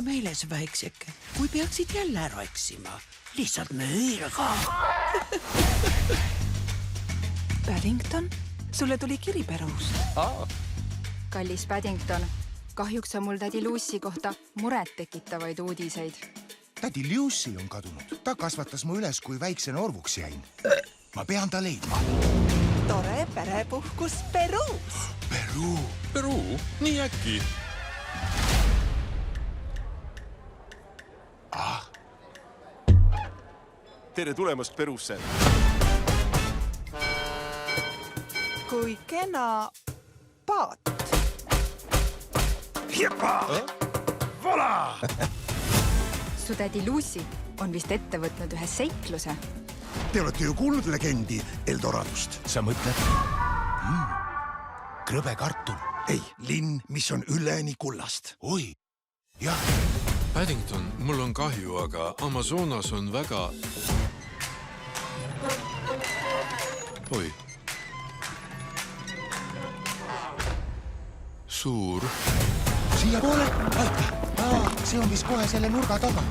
meeles, väikseke, kui peaksid jälle ära eksima. Lihtsalt möirga. Paddington, sulle tuli kiri Perust. Kallis Paddington, kahjuks on mul tädi Lucy kohta muret tekitavaid uudiseid. Tädi Lucy on kadunud. Ta kasvatas mu üles, kui väiksena orvuks jäin. Ma pean ta leidma. Tore perepuhkus Perus. Peru? Nii äkki? Tere tulemast Perusse. Kui kena paat. Su tädi Lucy on vist ette võtnud ühe seikluse. Te olete ju kuulnud legendi Eldoradost. Sa mõtled? Krõbe kartul. Ei, linn, mis on üleni kullast. Oi, jah. Paddington, mul on kahju, aga Amazonas on väga... Oi. Suur. Siia poole? Aita. See on vist kohe selle nurga taga.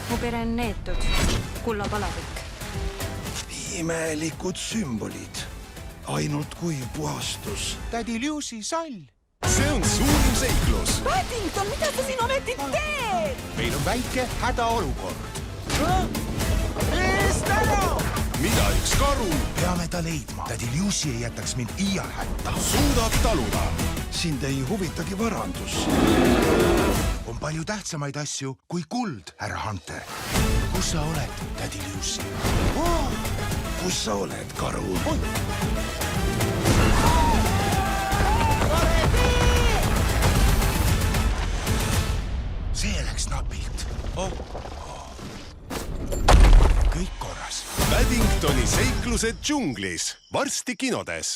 Mu pere on neetud. Kullapalavik. Imelikud sümbolid. Ainult kui puhastus. Tädi Lucy sall. See on suurim seiklus. Paddington, mida sa siin ometi teed? Meil on väike hädaolukord. Mida üks karu Peame ta leidma. Tädi Lucy ei jätaks mind iial hätta. suudab taluda? Sind ei huvitagi varandus. On palju tähtsamaid asju kui kuld, härra Hunter. Kus sa oled, tädi Lucy? Kus sa oled, karu? See läks napilt. Kõik korras. Paddingtoni seiklused džunglis. Varsti kinodes.